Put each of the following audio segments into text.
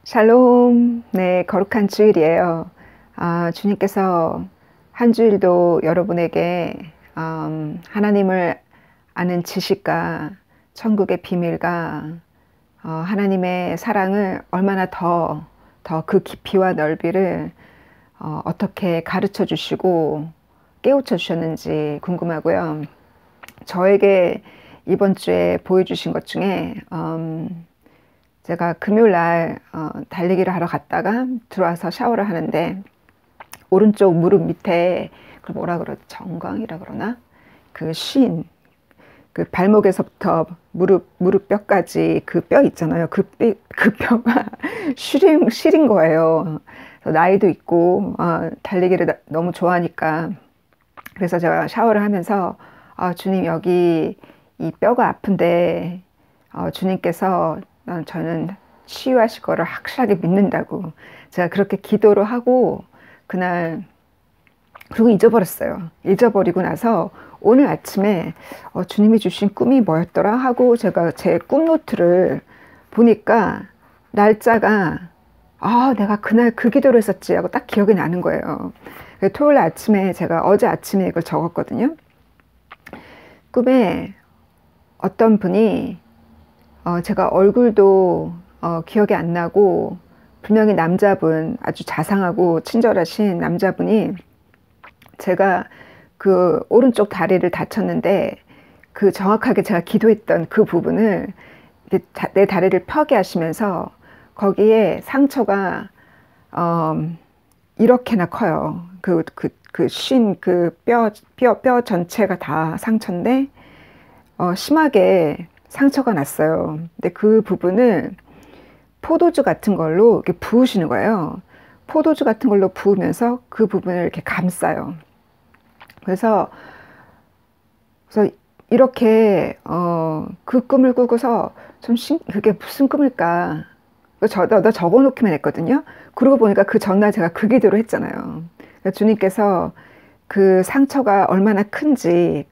샬롬. 네, 거룩한 주일이에요. 주님께서 한 주일도 여러분에게 하나님을 아는 지식과 천국의 비밀과 하나님의 사랑을 얼마나 더 그 깊이와 넓이를 어떻게 가르쳐 주시고 깨우쳐 주셨는지 궁금하고요. 저에게 이번 주에 보여주신 것 중에 제가 금요일 날 달리기를 하러 갔다가 들어와서 샤워를 하는데 오른쪽 무릎 밑에 그걸 뭐라 그러지? 정강이라 그러나? 그 그 발목에서부터 무릎 뼈까지 그 뼈 있잖아요. 그 뼈가 시린 거예요. 나이도 있고 달리기를 너무 좋아하니까 그래서 제가 샤워를 하면서 주님, 여기 이 뼈가 아픈데 주님께서 저는 치유하실 거를 확실하게 믿는다고 제가 그렇게 기도를 하고 그날 그리고 잊어버렸어요. 잊어버리고 나서 오늘 아침에 주님이 주신 꿈이 뭐였더라 하고 제가 제 꿈 노트를 보니까 날짜가 내가 그날 그 기도를 했었지 하고 딱 기억이 나는 거예요. 토요일 아침에 제가 어제 아침에 이걸 적었거든요. 꿈에 어떤 분이 제가 얼굴도 기억이 안 나고 분명히 남자분, 아주 자상하고 친절하신 남자분이 제가 그 오른쪽 다리를 다쳤는데 그 정확하게 제가 기도했던 그 부분을 내 다리를 펴게 하시면서 거기에 상처가 이렇게나 커요. 그 뼈 전체가 다 상처인데 심하게 상처가 났어요. 근데 그 부분을 포도주 같은 걸로 이렇게 부으시는 거예요. 포도주 같은 걸로 부으면서 그 부분을 이렇게 감싸요. 그래서 이렇게 그 꿈을 꾸고서 그게 무슨 꿈일까? 나 적어놓기만 했거든요. 그러고 보니까 그 전날 제가 그 기도를 했잖아요. 그러니까 주님께서 그 상처가 얼마나 큰지,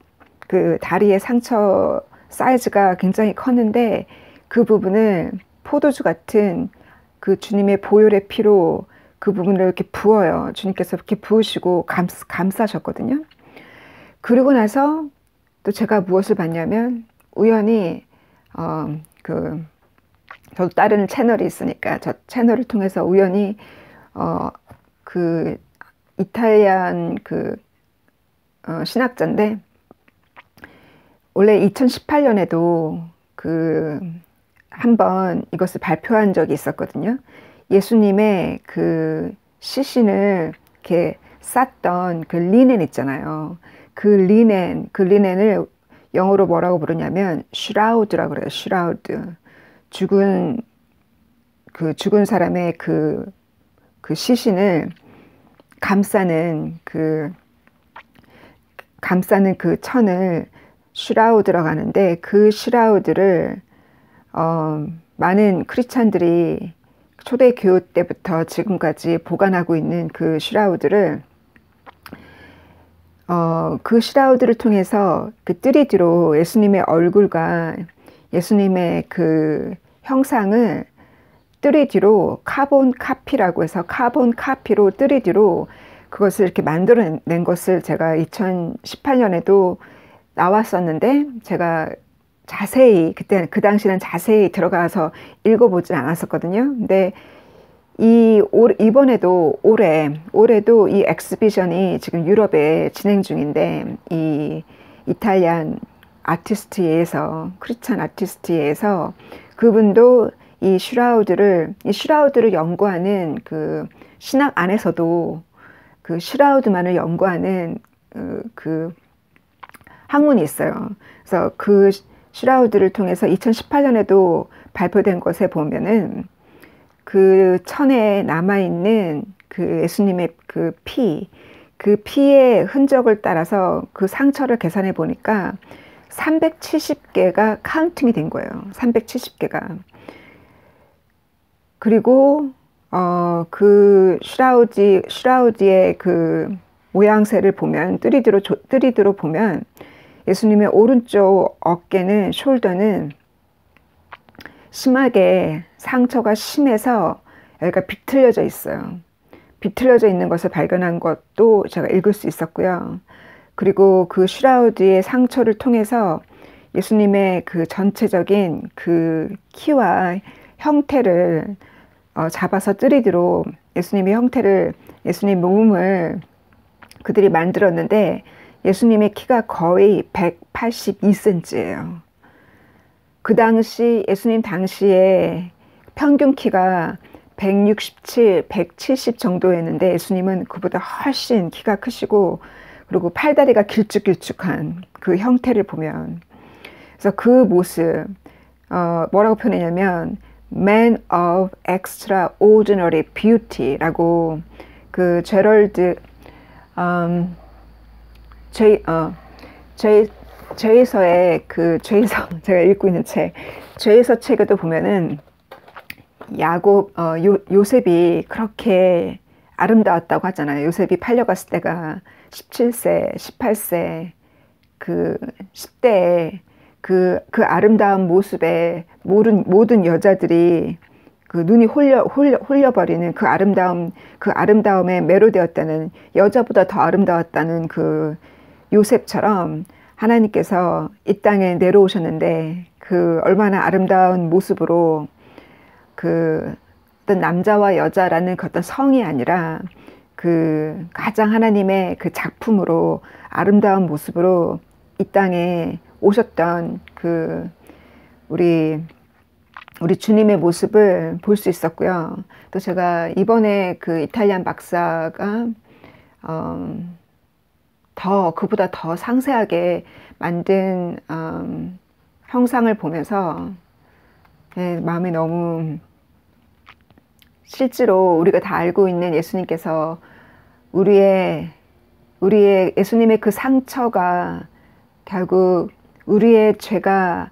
그 다리의 상처 사이즈가 굉장히 컸는데 그 부분을 포도주 같은 그 주님의 보혈의 피로 그 부분을 이렇게 부어요. 주님께서 이렇게 부으시고 감싸셨거든요. 그리고 나서 또 제가 무엇을 봤냐면 우연히 저도 다른 채널이 있으니까 저 채널을 통해서 우연히 그 이탈리안 신학자인데 원래 2018년에도 한번 이것을 발표한 적이 있었거든요. 예수님의 그 시신을 이렇게 쌌던 그 리넨 있잖아요. 그 리넨을 영어로 뭐라고 부르냐면 슈라우드라고 그래요. 슈라우드. 죽은 사람의 그 시신을 감싸는 그 천을 슈라우드라고 하는데 그 슈라우드를 많은 크리스찬들이 초대 교회 때부터 지금까지 보관하고 있는 그 슈라우드를 그 슈라우드를 통해서 그 3D로 예수님의 얼굴과 예수님의 그 형상을 3D로 카본 카피라고 해서 카본 카피로 3D로 그것을 이렇게 만들어낸 것을 제가 2018년에도 나왔었는데 제가 자세히 그 당시는 자세히 들어가서 읽어보진 않았었거든요. 근데 이번에도 올해도 이 엑스비션이 지금 유럽에 진행 중인데 이 이탈리안 아티스트에서 크리스찬 아티스트에서 그분도 이 슈라우드를 연구하는 그 신학 안에서도 그 슈라우드만을 연구하는 그 학문이 있어요. 그래서 그 슈라우드를 통해서 2018년에도 발표된 것에 보면은 그 천에 남아있는 그 예수님의 그 피의 흔적을 따라서 그 상처를 계산해 보니까 370개가 카운팅이 된 거예요. 370개가. 그리고 그 슈라우드의 그 모양새를 보면 3D로 보면 예수님의 오른쪽 숄더는 심하게 상처가 심해서 여기가 비틀려져 있어요. 비틀려져 있는 것을 발견한 것도 제가 읽을 수 있었고요. 그리고 그 슈라우드의 상처를 통해서 예수님의 그 전체적인 그 키와 형태를 잡아서 3D로 예수님의 형태를, 예수님 몸을 그들이 만들었는데 예수님의 키가 거의 182cm예요. 그 당시 예수님 당시에 평균 키가 167, 170 정도였는데 예수님은 그보다 훨씬 키가 크시고 그리고 팔다리가 길쭉길쭉한 그 형태를 보면, 그래서 그 모습 뭐라고 표현했냐면 Man of Extraordinary Beauty라고 그 제럴드 죄에서의 그 죄에서 제가 읽고 있는 책 죄에서 책에도 보면은 요셉이 그렇게 아름다웠다고 하잖아요. 요셉이 팔려갔을 때가 17세, 18세, 그 10대에 그 아름다운 모습에 모든 여자들이 그 눈이 홀려버리는 그 아름다움에 매료되었다는, 여자보다 더 아름다웠다는 그 요셉처럼 하나님께서 이 땅에 내려오셨는데 그 얼마나 아름다운 모습으로 그 어떤 남자와 여자라는 그 어떤 성이 아니라 그 가장 하나님의 그 작품으로 아름다운 모습으로 이 땅에 오셨던 그 우리 주님의 모습을 볼 수 있었고요. 또 제가 이번에 그 이탈리안 박사가 그보다 더 상세하게 만든 형상을 보면서 마음이 너무, 실제로 우리가 다 알고 있는 예수님께서 우리의 예수님의 그 상처가 결국 우리의 죄가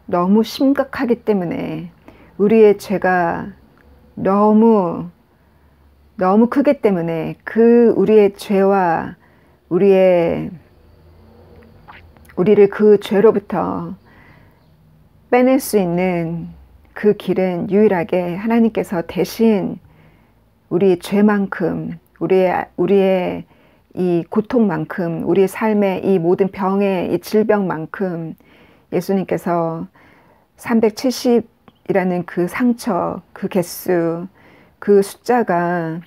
너무 심각하기 때문에, 우리의 죄가 너무 크기 때문에 그 우리의 죄와 우리를 그 죄로부터 빼낼 수 있는 그 길은 유일하게 하나님께서 대신 우리의 죄만큼, 우리의 이 고통만큼, 우리의 삶의 이 모든 병의 이 질병만큼 예수님께서 370이라는 그 상처, 그 개수, 그 숫자가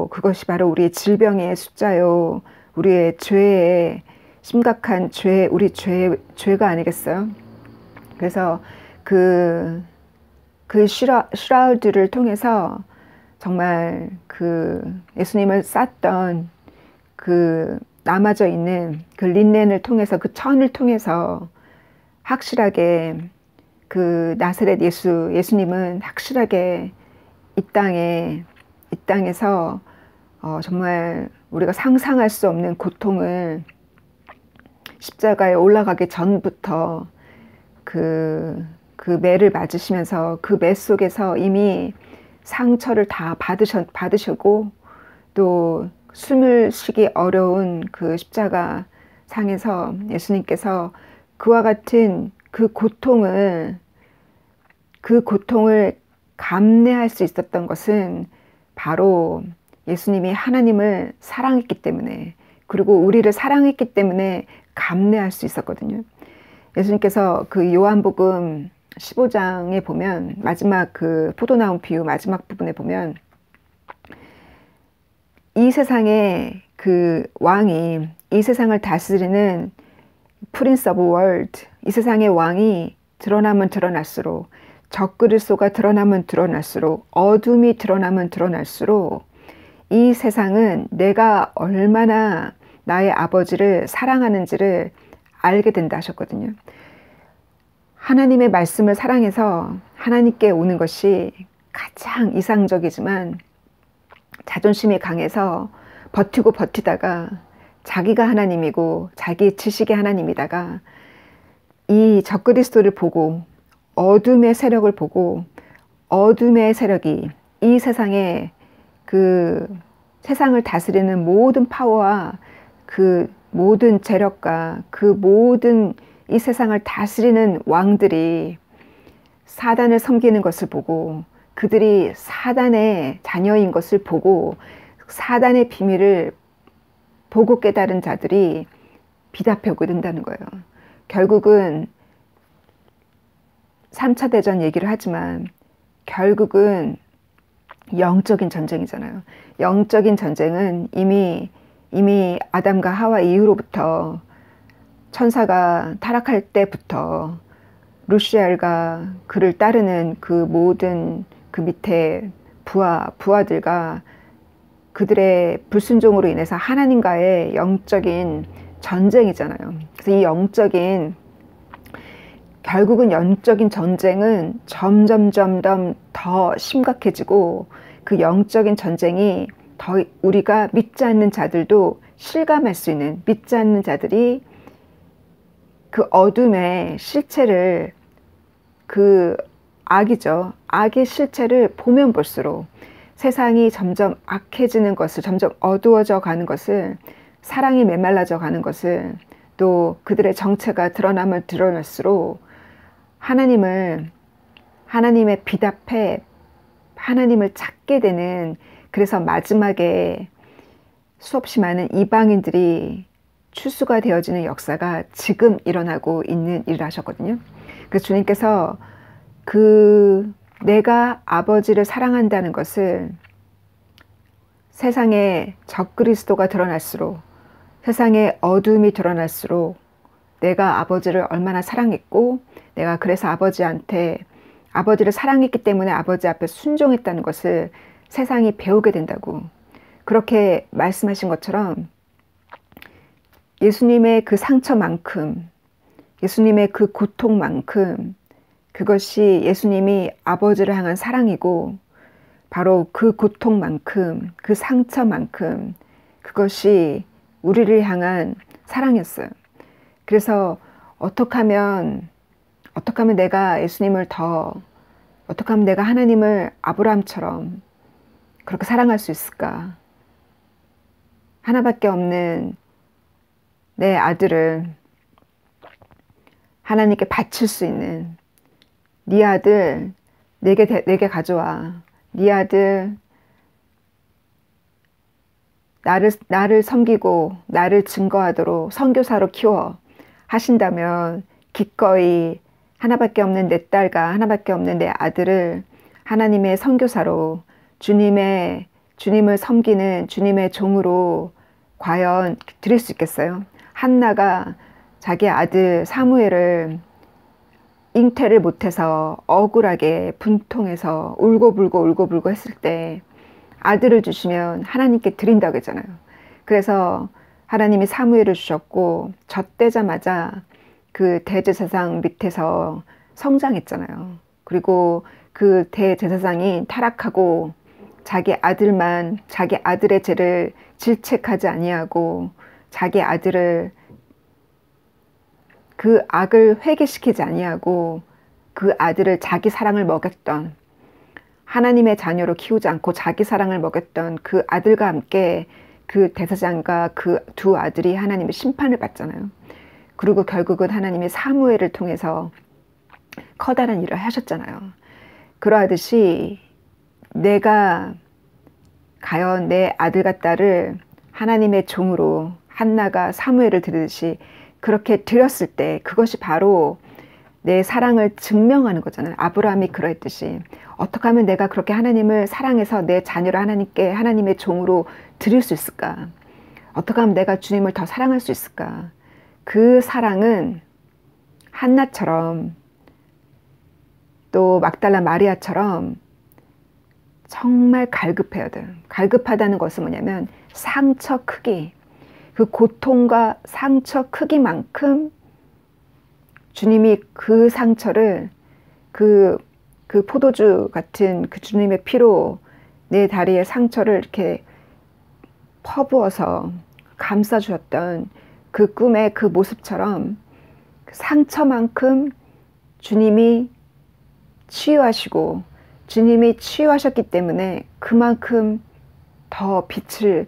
그것이 바로 우리의 질병의 숫자요, 우리의 죄의 심각한 우리 죄가 아니겠어요? 그래서 그 슈라우드를 통해서 정말 그 예수님을 쌌던 그 남아져 있는 그 린넨을 통해서, 그 천을 통해서 확실하게 그 나사렛 예수님은 확실하게 이 땅에서 정말 우리가 상상할 수 없는 고통을 십자가에 올라가기 전부터 그 매를 맞으시면서 그 매 속에서 이미 상처를 다 받으시고 또 숨을 쉬기 어려운 그 십자가 상에서 예수님께서 그와 같은 그 고통을 감내할 수 있었던 것은 바로 예수님이 하나님을 사랑했기 때문에, 그리고 우리를 사랑했기 때문에 감내할 수 있었거든요. 예수님께서 그 요한복음 15장에 보면, 마지막 그 포도나무 비유 마지막 부분에 보면, 이 세상의 그 왕이, 이 세상을 다스리는 프린스 오브 월드, 이 세상의 왕이 드러나면 드러날수록, 적그리스도가 드러나면 드러날수록, 어둠이 드러나면 드러날수록 이 세상은 내가 얼마나 나의 아버지를 사랑하는지를 알게 된다 하셨거든요. 하나님의 말씀을 사랑해서 하나님께 오는 것이 가장 이상적이지만, 자존심이 강해서 버티다가 자기가 하나님이고 자기 지식의 하나님이다가 이 적그리스도를 보고, 어둠의 세력을 보고, 어둠의 세력이 이 세상에 그 세상을 다스리는 모든 파워와 그 모든 재력과 그 모든 이 세상을 다스리는 왕들이 사단을 섬기는 것을 보고 그들이 사단의 자녀인 것을 보고 사단의 비밀을 보고 깨달은 자들이 비답해 오게 된다는 거예요. 결국은 3차 대전 얘기를 하지만 결국은 영적인 전쟁이잖아요. 영적인 전쟁은 이미 아담과 하와 이후로부터 천사가 타락할 때부터 루시엘과 그를 따르는 그 모든 그 밑에 부하들과 그들의 불순종으로 인해서 하나님과의 영적인 전쟁이잖아요. 그래서 이 결국은 영적인 전쟁은 점점 더 심각해지고 그 영적인 전쟁이 더 우리가 믿지 않는 자들도 실감할 수 있는, 믿지 않는 자들이 그 어둠의 실체를, 그 악이죠. 악의 실체를 보면 볼수록 세상이 점점 악해지는 것을, 점점 어두워져 가는 것을, 사랑이 메말라져 가는 것을, 또 그들의 정체가 드러날수록 하나님의 비답해 하나님을 찾게 되는, 그래서 마지막에 수없이 많은 이방인들이 추수가 되어지는 역사가 지금 일어나고 있는 일을 하셨거든요. 그래서 주님께서 내가 아버지를 사랑한다는 것을 세상에 적그리스도가 드러날수록, 세상에 어둠이 드러날수록 내가 아버지를 얼마나 사랑했고, 내가 그래서 아버지를 사랑했기 때문에 아버지 앞에 순종했다는 것을 세상이 배우게 된다고, 그렇게 말씀하신 것처럼 예수님의 그 상처만큼, 예수님의 그 고통만큼 그것이 예수님이 아버지를 향한 사랑이고, 바로 그 고통만큼, 그 상처만큼 그것이 우리를 향한 사랑이었어요. 그래서 어떻게 하면 내가 예수님을 어떻게 하면 내가 하나님을 아브라함처럼 그렇게 사랑할 수 있을까? 하나밖에 없는 내 아들을 하나님께 바칠 수 있는, 네 아들 내게 가져와. 네 아들 나를 섬기고 나를 증거하도록 선교사로 키워 하신다면, 기꺼이 하나밖에 없는 내 딸과 하나밖에 없는 내 아들을 하나님의 선교사로, 주님을 섬기는 주님의 종으로 과연 드릴 수 있겠어요? 한나가 자기 아들 사무엘을 잉태를 못해서 억울하게 분통해서 울고불고 했을 때 아들을 주시면 하나님께 드린다고 했잖아요. 그래서 하나님이 사무엘을 주셨고 젖되자마자 그 대제사장 밑에서 성장했잖아요. 그리고 그 대제사장이 타락하고 자기 아들의 죄를 질책하지 아니하고 자기 아들을, 그 악을 회개시키지 아니하고 그 아들을 자기 사랑을 먹였던, 하나님의 자녀로 키우지 않고 자기 사랑을 먹였던 그 아들과 함께 그 대제사장과 그 두 아들이 하나님의 심판을 받잖아요. 그리고 결국은 하나님이 사무엘을 통해서 커다란 일을 하셨잖아요. 그러하듯이 내가 과연 내 아들과 딸을 하나님의 종으로 한나가 사무엘을 드리듯이 그렇게 드렸을 때 그것이 바로 내 사랑을 증명하는 거잖아요. 아브라함이 그러했듯이 어떻게 하면 내가 그렇게 하나님을 사랑해서 내 자녀를 하나님께, 하나님의 종으로 드릴 수 있을까? 어떻게 하면 내가 주님을 더 사랑할 수 있을까? 그 사랑은 한나처럼 또 막달라 마리아처럼 정말 갈급해야 돼요. 갈급하다는 것은 뭐냐면 상처 크기, 그 고통과 상처 크기만큼 주님이 그 상처를 그 포도주 같은 그 주님의 피로 내 다리에 상처를 이렇게 퍼부어서 감싸주셨던 그 꿈의 그 모습처럼 상처만큼 주님이 치유하시고, 주님이 치유하셨기 때문에 그만큼 더 빛을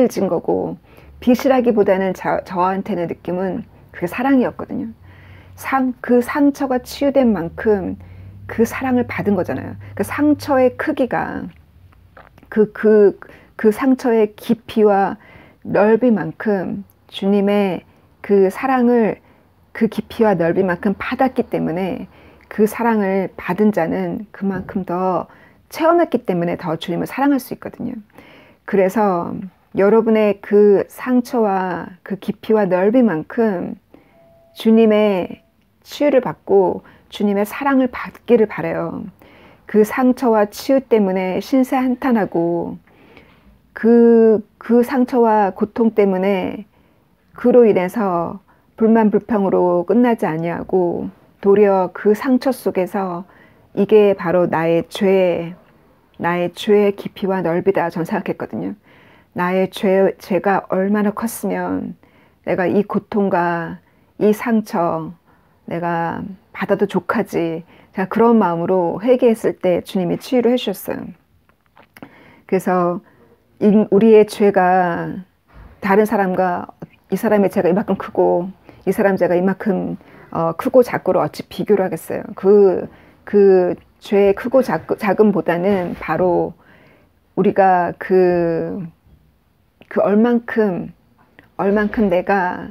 진 거고, 빛이라기보다는 저한테는 느낌은 그게 사랑이었거든요. 그 상처가 치유된 만큼 그 사랑을 받은 거잖아요. 그 상처의 크기가 그 상처의 깊이와 넓이만큼 주님의 그 사랑을 그 깊이와 넓이만큼 받았기 때문에 그 사랑을 받은 자는 그만큼 더 체험했기 때문에 더 주님을 사랑할 수 있거든요. 그래서 여러분의 그 상처와 그 깊이와 넓이만큼 주님의 치유를 받고 주님의 사랑을 받기를 바라요. 그 상처와 치유 때문에 신세 한탄하고 그 상처와 고통 때문에 그로 인해서 불만 불평으로 끝나지 아니하고 도리어 그 상처 속에서 이게 바로 나의 죄의 깊이와 넓이다 전 생각했거든요. 나의 죄가 얼마나 컸으면 내가 이 고통과 이 상처 내가 받아도 족하지. 제가 그런 마음으로 회개했을 때 주님이 치유를 해주셨어요. 그래서 우리의 죄가 다른 사람과 이 사람의 죄가 이만큼 크고 이 사람 죄가 이만큼 크고 작고를 어찌 비교를 하겠어요. 그 죄의 크고 작음보다는 바로 우리가 그 얼만큼 내가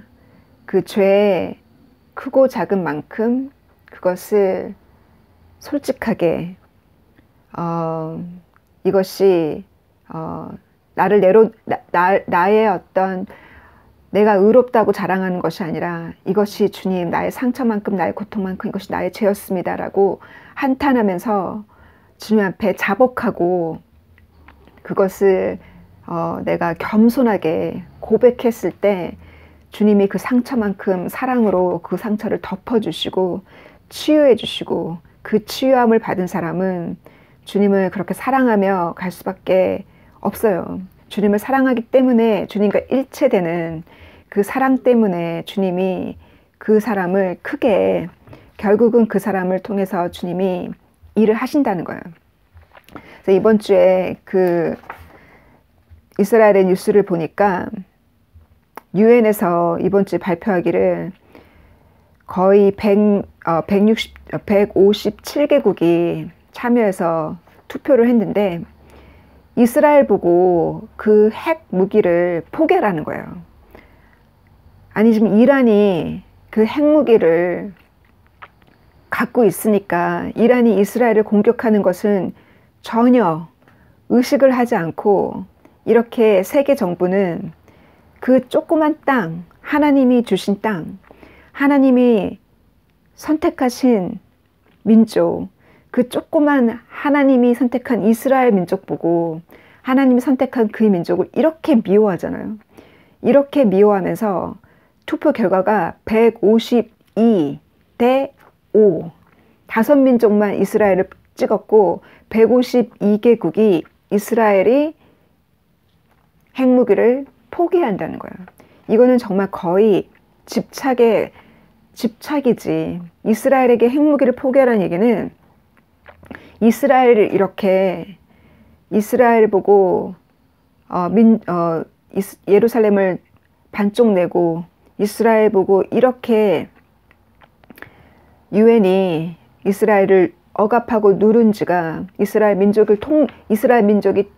그 죄의 크고 작은 만큼 그것을 솔직하게 이것이 나의 어떤 내가 의롭다고 자랑하는 것이 아니라 이것이 주님 나의 상처만큼 나의 고통만큼 이것이 나의 죄였습니다라고 한탄하면서 주님 앞에 자복하고 그것을 내가 겸손하게 고백했을 때 주님이 그 상처만큼 사랑으로 그 상처를 덮어주시고 치유해 주시고 그 치유함을 받은 사람은 주님을 그렇게 사랑하며 갈 수밖에 없어요. 주님을 사랑하기 때문에 주님과 일체되는 그 사랑 때문에 주님이 그 사람을 크게 결국은 그 사람을 통해서 주님이 일을 하신다는 거예요. 그래서 이번 주에 그 이스라엘의 뉴스를 보니까 유엔에서 이번 주에 발표하기를 거의 157개국이 참여해서 투표를 했는데 이스라엘 보고 그 핵 무기를 포기하라는 거예요. 아니 지금 이란이 그 핵무기를 갖고 있으니까 이란이 이스라엘을 공격하는 것은 전혀 의식을 하지 않고 이렇게 세계 정부는 그 조그만 땅, 하나님이 주신 땅, 하나님이 선택하신 민족, 그 조그만 하나님이 선택한 이스라엘 민족 보고 하나님이 선택한 그 민족을 이렇게 미워하잖아요. 이렇게 미워하면서 투표 결과가 152 대 5, 5민족만 이스라엘을 찍었고 152개국이 이스라엘이 핵무기를 포기한다는 거예요. 이거는 정말 거의 집착이지. 이스라엘에게 핵무기를 포기하라는 얘기는 이스라엘을 이렇게 이스라엘 보고 예루살렘을 반쪽 내고 이스라엘 보고 이렇게 유엔이 이스라엘을 억압하고 누른지가 이스라엘 민족이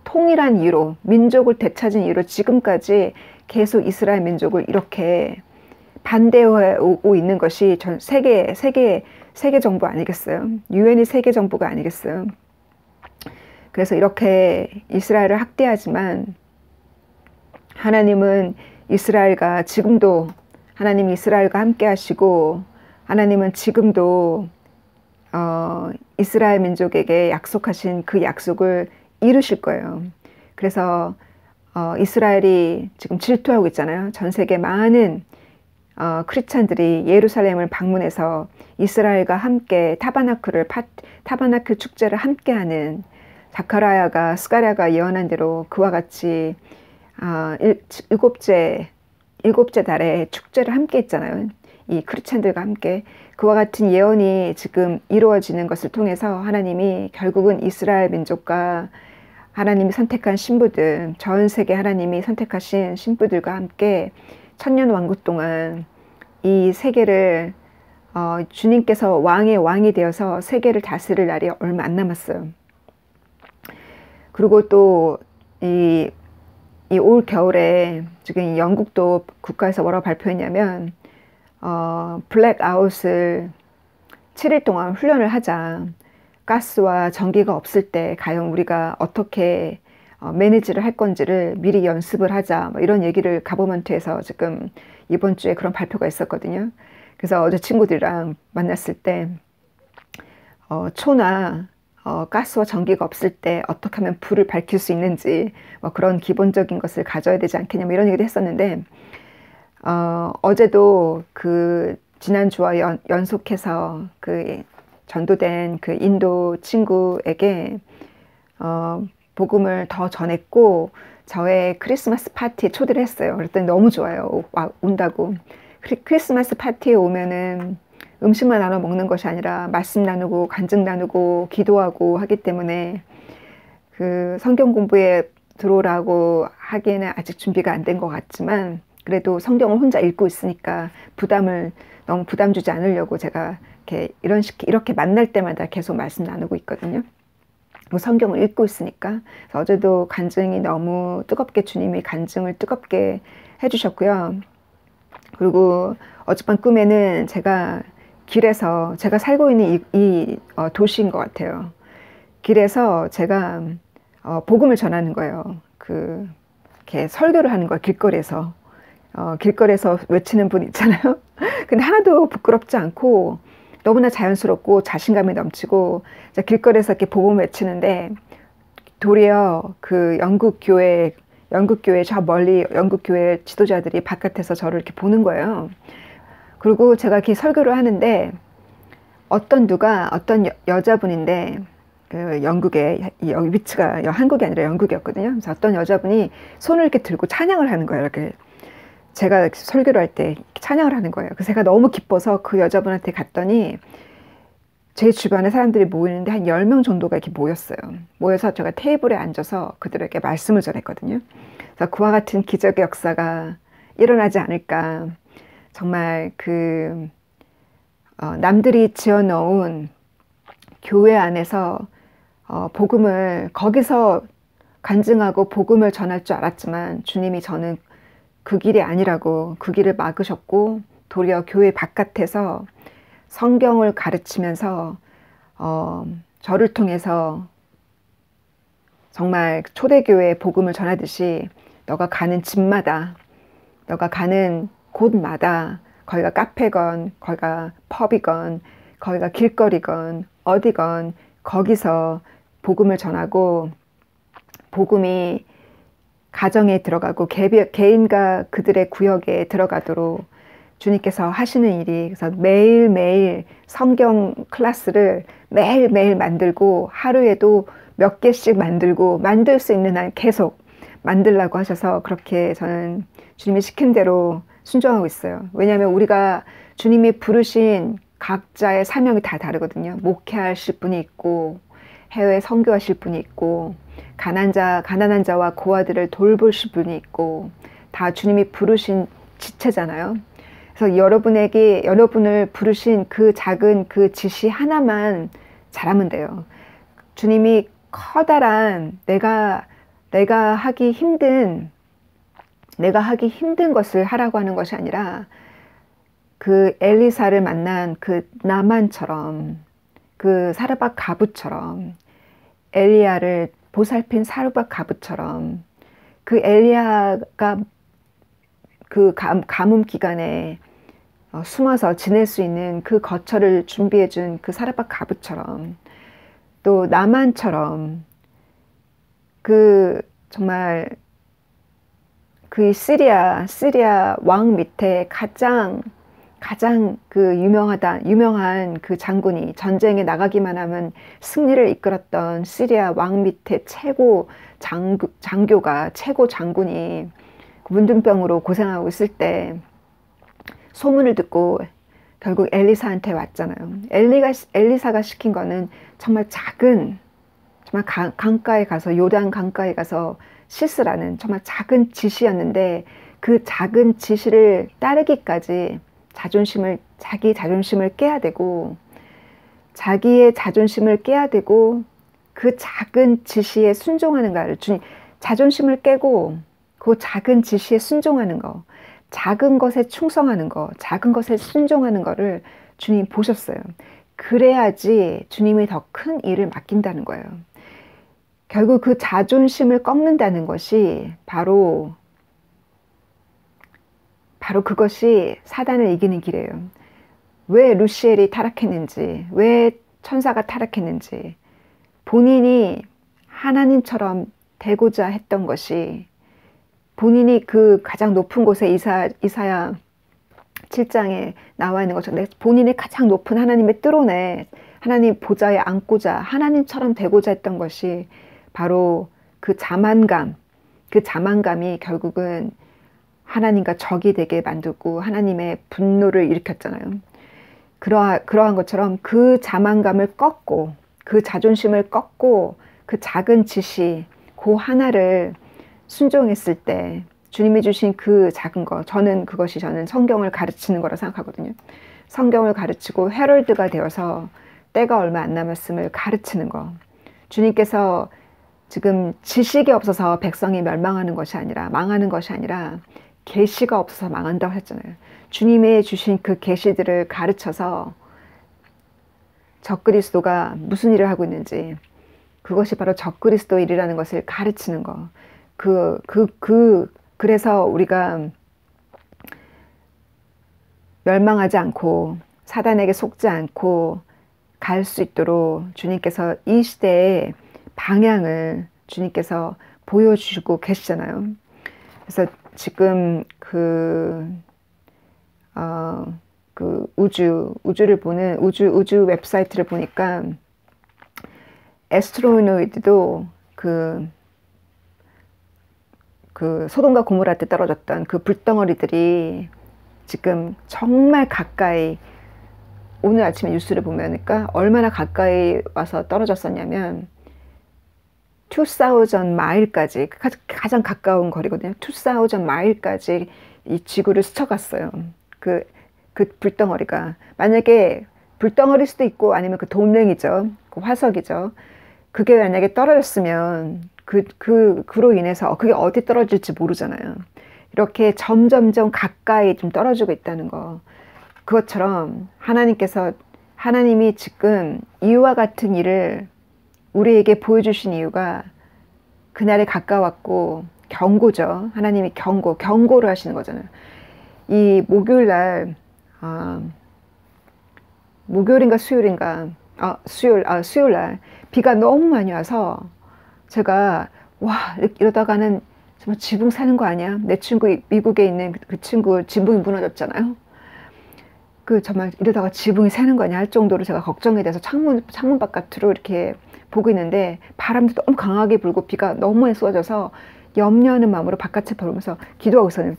통일한 이유로 민족을 되찾은 이유로 지금까지 계속 이스라엘 민족을 이렇게 반대해 오고 있는 것이 전 세계 정부 아니겠어요? 유엔이 세계 정부가 아니겠어요? 그래서 이렇게 이스라엘을 학대하지만 하나님은 이스라엘과 지금도 하나님이 이스라엘과 함께 하시고 하나님은 지금도 이스라엘 민족에게 약속하신 그 약속을 이루실 거예요. 그래서 이스라엘이 지금 질투하고 있잖아요. 전 세계 많은 크리스찬들이 예루살렘을 방문해서 이스라엘과 함께 타바나클 축제를 함께하는 스가랴가 예언한 대로 그와 같이 일곱째 달에 축제를 함께 했잖아요. 이 크리스찬들과 함께 그와 같은 예언이 지금 이루어지는 것을 통해서 하나님이 결국은 이스라엘 민족과 하나님이 선택한 신부들, 전 세계 하나님이 선택하신 신부들과 함께 천년 왕국 동안 이 세계를 주님께서 왕의 왕이 되어서 세계를 다스릴 날이 얼마 안 남았어요. 그리고 또 이 올 겨울에 지금 영국도 국가에서 뭐라고 발표했냐면 블랙아웃을 7일 동안 훈련을 하자. 가스와 전기가 없을 때 과연 우리가 어떻게 매니지를 할 건지를 미리 연습을 하자. 뭐 이런 얘기를 가버먼트에서 지금 이번 주에 그런 발표가 있었거든요. 그래서 어제 친구들이랑 만났을 때 초나 가스와 전기가 없을 때 어떻게 하면 불을 밝힐 수 있는지 뭐 그런 기본적인 것을 가져야 되지 않겠냐 뭐 이런 얘기도 했었는데 어제도 그 지난주와 연속해서 그 전도된 그 인도 친구에게 복음을 더 전했고 저의 크리스마스 파티에 초대를 했어요. 그랬더니 너무 좋아요. 온다고. 크리스마스 파티에 오면은 음식만 나눠 먹는 것이 아니라 말씀 나누고 간증 나누고 기도하고 하기 때문에 그 성경 공부에 들어오라고 하기에는 아직 준비가 안 된 것 같지만 그래도 성경을 혼자 읽고 있으니까 너무 부담 주지 않으려고 제가 이렇게 만날 때마다 계속 말씀 나누고 있거든요. 성경을 읽고 있으니까. 그래서 어제도 간증이 너무 뜨겁게 주님이 간증을 뜨겁게 해주셨고요. 그리고 어젯밤 꿈에는 제가 길에서 제가 살고 있는 이 도시인 것 같아요. 길에서 제가 복음을 전하는 거예요. 이렇게 설교를 하는 거예요. 길거리에서. 길거리에서 외치는 분 있잖아요. 근데 하나도 부끄럽지 않고 너무나 자연스럽고 자신감이 넘치고 길거리에서 이렇게 복음 외치는데 도리어 그 영국 교회 저 멀리 영국 교회 지도자들이 바깥에서 저를 이렇게 보는 거예요. 그리고 제가 이렇게 설교를 하는데 어떤 여자분인데 그 영국에 여기 위치가 한국이 아니라 영국이었거든요. 그래서 어떤 여자분이 손을 이렇게 들고 찬양을 하는 거예요. 이렇게 제가 설교를 할 때 찬양을 하는 거예요. 그래서 제가 너무 기뻐서 그 여자분한테 갔더니 제 주변에 사람들이 모이는데 한 10명 정도가 이렇게 모였어요. 모여서 제가 테이블에 앉아서 그들에게 말씀을 전했거든요. 그래서 그와 같은 기적의 역사가 일어나지 않을까. 정말 남들이 지어놓은 교회 안에서 복음을 거기서 간증하고 복음을 전할 줄 알았지만 주님이 저는 그 길이 아니라고 그 길을 막으셨고 도리어 교회 바깥에서 성경을 가르치면서 저를 통해서 정말 초대교회의 복음을 전하듯이 너가 가는 집마다 너가 가는 곳마다 거기가 카페건 거기가 펍이건 거기가 길거리건 어디건 거기서 복음을 전하고 복음이 가정에 들어가고 개인과 그들의 구역에 들어가도록 주님께서 하시는 일이 그래서 매일매일 성경 클래스를 매일매일 만들고 하루에도 몇 개씩 만들고 만들 수 있는 한 계속 만들라고 하셔서 그렇게 저는 주님이 시킨 대로 순종하고 있어요. 왜냐하면 우리가 주님이 부르신 각자의 사명이 다 다르거든요. 목회하실 분이 있고 해외 선교하실 분이 있고 가난한 자와 고아들을 돌보실 분이 있고 다 주님이 부르신 지체잖아요. 그래서 여러분을 부르신 그 작은 그 지시 하나만 잘하면 돼요. 주님이 커다란 내가 하기 힘든 것을 하라고 하는 것이 아니라 그 엘리사를 만난 그 나만처럼 그 사르밧 가부처럼 엘리야를 보살핀 사르밧 가부처럼 그 엘리야가 그 가뭄 기간에 숨어서 지낼 수 있는 그 거처를 준비해 준 그 사르밧 가부처럼 또 나만처럼 정말 그 시리아 왕 밑에 가장 그 유명한 그 장군이 전쟁에 나가기만 하면 승리를 이끌었던 시리아 왕 밑에 최고 장군이 문둥병으로 고생하고 있을 때 소문을 듣고 결국 엘리사한테 왔잖아요. 엘리사가 시킨 거는 정말 정말 강가에 가서 요단 강가에 가서 씻으라는 정말 작은 지시였는데 그 작은 지시를 따르기까지 자존심을 자기 자존심을 깨야 되고, 자기의 자존심을 깨야 되고, 그 작은 지시에 순종하는 거를 주님, 자존심을 깨고 그 작은 지시에 순종하는 거, 작은 것에 충성하는 거, 작은 것에 순종하는 거를 주님 보셨어요. 그래야지 주님이 더 큰 일을 맡긴다는 거예요. 결국 그 자존심을 꺾는다는 것이 바로 그것이 사단을 이기는 길이에요. 왜 루시엘이 타락했는지, 왜 천사가 타락했는지, 본인이 하나님처럼 되고자 했던 것이, 본인이 그 가장 높은 곳에 이사야 7장에 나와 있는 것처럼 본인이 가장 높은 하나님의 뜰온에 하나님 보좌에 앉고자 하나님처럼 되고자 했던 것이 바로 그 자만감이 결국은 하나님과 적이 되게 만들고 하나님의 분노를 일으켰잖아요. 그러한 것처럼 그 자만감을 꺾고, 그 자존심을 꺾고, 그 작은 지시, 그 하나를 순종했을 때 주님이 주신 그 작은 거, 저는 성경을 가르치는 거라 생각하거든요. 성경을 가르치고 헤럴드가 되어서 때가 얼마 안 남았음을 가르치는 거. 주님께서 지금 지식이 없어서 백성이 멸망하는 것이 아니라, 망하는 것이 아니라 계시가 없어서 망한다고 했잖아요. 주님이 주신 그 계시들을 가르쳐서 적그리스도가 무슨 일을 하고 있는지, 그것이 바로 적그리스도 일이라는 것을 가르치는 거. 그래서 우리가 멸망하지 않고 사단에게 속지 않고 갈 수 있도록 주님께서 이 시대의 방향을 주님께서 보여주시고 계시잖아요. 그래서 지금 우주를 보는 우주 웹사이트를 보니까 에스트로노이드도 그 소돔과 고모라 때 떨어졌던 그 불덩어리들이 지금 정말 가까이, 오늘 아침에 뉴스를 보니까 얼마나 가까이 와서 떨어졌었냐면 2000 마일까지, 가장 가까운 거리거든요. 2000 마일까지 이 지구를 스쳐갔어요. 그 불덩어리가. 만약에 불덩어리일 수도 있고 아니면 그 동맹이죠. 그 화석이죠. 그게 만약에 떨어졌으면 그로 인해서 그게 어디 떨어질지 모르잖아요. 이렇게 점점점 가까이 좀 떨어지고 있다는 거. 그것처럼 하나님이 지금 이와 같은 일을 우리에게 보여주신 이유가 그날에 가까웠고, 경고죠. 하나님이 경고를 하시는 거잖아요. 이 목요일날, 목요일인가 수요일인가, 수요일날 비가 너무 많이 와서 제가 이러다가는 정말 지붕 사는 거 아니야? 내 친구 미국에 있는 그 친구 지붕이 무너졌잖아요. 정말 이러다가 지붕이 새는 거 아니야 할 정도로 제가 걱정이 돼서 창문 바깥으로 이렇게 보고 있는데, 바람도 너무 강하게 불고 비가 너무 많이 쏟아져서 염려하는 마음으로 바깥을 보면서 기도하고 있어요.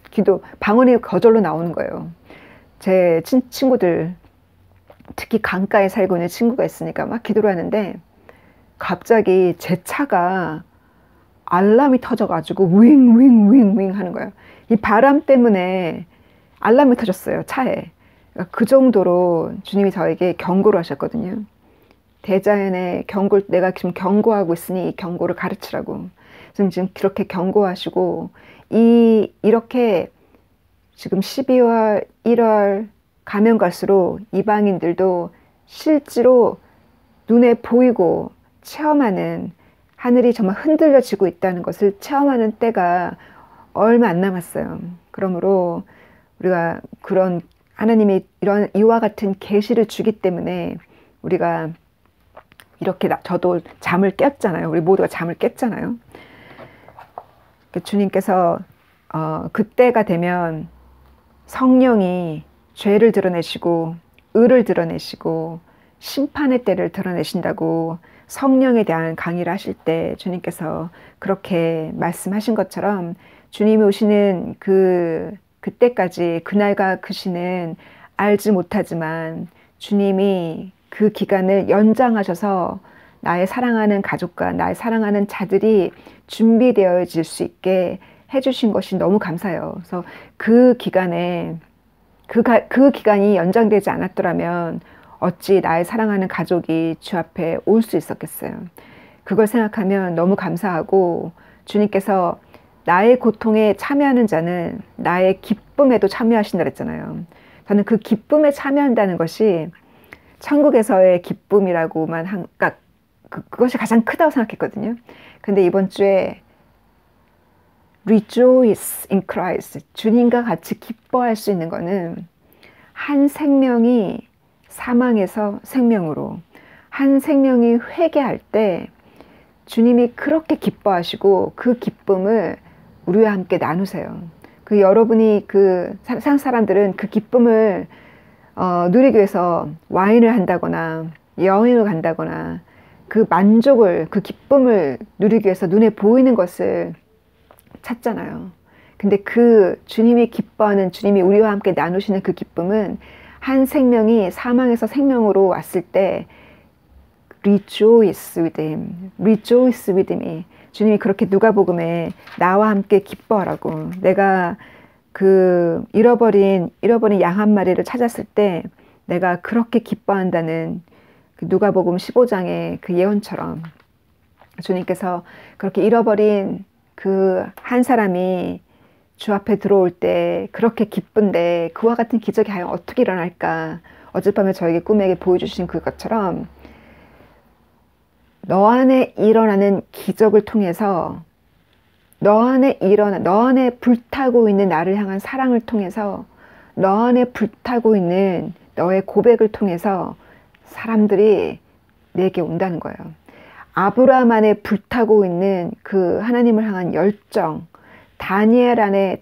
방언이 거절로 나오는 거예요. 제 친구들, 특히 강가에 살고 있는 친구가 있으니까 막 기도를 하는데, 갑자기 제 차가 알람이 터져가지고 윙 하는 거예요. 이 바람 때문에 알람이 터졌어요, 차에. 그러니까 그 정도로 주님이 저에게 경고를 하셨거든요. 대자연의 경고를, 내가 지금 경고하고 있으니 이 경고를 가르치라고. 지금 그렇게 경고하시고, 이렇게 지금 12월, 1월 가면 갈수록 이방인들도 실제로 눈에 보이고 체험하는, 하늘이 정말 흔들려지고 있다는 것을 체험하는 때가 얼마 안 남았어요. 그러므로 우리가 하나님이 이와 같은 계시를 주기 때문에 우리가 이렇게, 저도 잠을 깼잖아요. 우리 모두가 잠을 깼잖아요. 주님께서 그때가 되면 성령이 죄를 드러내시고 의를 드러내시고 심판의 때를 드러내신다고 성령에 대한 강의를 하실 때 주님께서 그렇게 말씀하신 것처럼, 주님이 오시는 그때까지, 그날과 그 시는 알지 못하지만 주님이 그 기간을 연장하셔서 나의 사랑하는 가족과 나의 사랑하는 자들이 준비되어질 수 있게 해주신 것이 너무 감사해요. 그래서 그 기간에 그 기간이 연장되지 않았더라면 어찌 나의 사랑하는 가족이 주 앞에 올 수 있었겠어요. 그걸 생각하면 너무 감사하고 주님께서 나의 고통에 참여하는 자는 나의 기쁨에도 참여하신다 그랬잖아요. 저는 그 기쁨에 참여한다는 것이 천국에서의 기쁨이라고만 그러니까 그것이 가장 크다고 생각했거든요. 근데 이번 주에 Rejoice in Christ, 주님과 같이 기뻐할 수 있는 거는 한 생명이 사망에서 생명으로, 한 생명이 회개할 때 주님이 그렇게 기뻐하시고 그 기쁨을 우리와 함께 나누세요. 그 여러분이 그 세상 사람들은 그 기쁨을 누리기 위해서 와인을 한다거나 여행을 간다거나 그 만족을, 그 기쁨을 누리기 위해서 눈에 보이는 것을 찾잖아요. 근데 그 주님이 기뻐하는, 주님이 우리와 함께 나누시는 그 기쁨은 한 생명이 사망에서 생명으로 왔을 때 Rejoice with him, rejoice with me. 주님이 그렇게 누가복음에 나와 함께 기뻐하라고. 내가 그 잃어버린 양 한 마리를 찾았을 때 내가 그렇게 기뻐한다는 그 누가복음 15장의 그 예언처럼 주님께서 그렇게 잃어버린 그 한 사람이 주 앞에 들어올 때 그렇게 기쁜데 그와 같은 기적이 과연 어떻게 일어날까? 어젯밤에 저에게 꿈에게 보여주신 그것처럼 너 안에 일어나는 기적을 통해서 너 안에 불타고 있는 나를 향한 사랑을 통해서 너 안에 불타고 있는 너의 고백을 통해서 사람들이 내게 온다는 거예요. 아브라함 안에 불타고 있는 그 하나님을 향한 열정, 다니엘의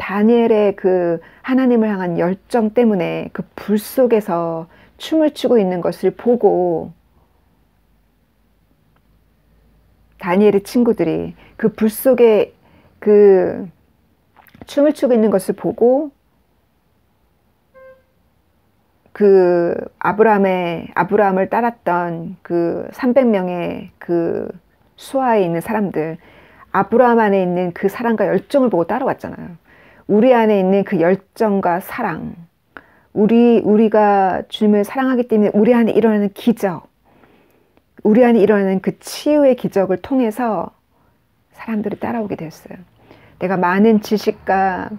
그 하나님을 향한 열정 때문에 그 불 속에서 춤을 추고 있는 것을 보고 다니엘의 친구들이 그 불 속에 그 춤을 추고 있는 것을 보고 그 아브라함을 따랐던 그 300명의 그 수하에 있는 사람들, 아브라함 안에 있는 그 사랑과 열정을 보고 따라왔잖아요. 우리 안에 있는 그 열정과 사랑, 우리가 주님을 사랑하기 때문에 우리 안에 일어나는 기적, 우리 안에 일어나는 그 치유의 기적을 통해서 사람들이 따라오게 되었어요. 내가 많은 지식과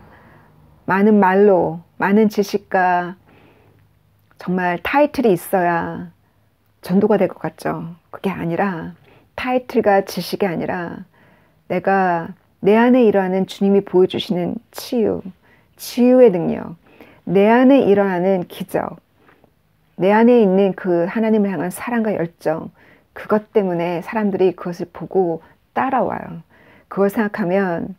많은 말로, 많은 지식과 정말 타이틀이 있어야 전도가 될 것 같죠. 그게 아니라, 타이틀과 지식이 아니라 내가 내 안에 일어나는 주님이 보여주시는 치유의 능력, 내 안에 일어나는 기적, 내 안에 있는 그 하나님을 향한 사랑과 열정, 그것 때문에 사람들이 그것을 보고 따라와요. 그걸 생각하면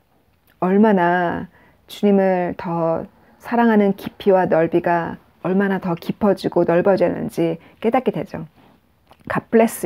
얼마나 주님을 더 사랑하는 깊이와 넓이가 얼마나 더 깊어지고 넓어지는지 깨닫게 되죠. God bless you.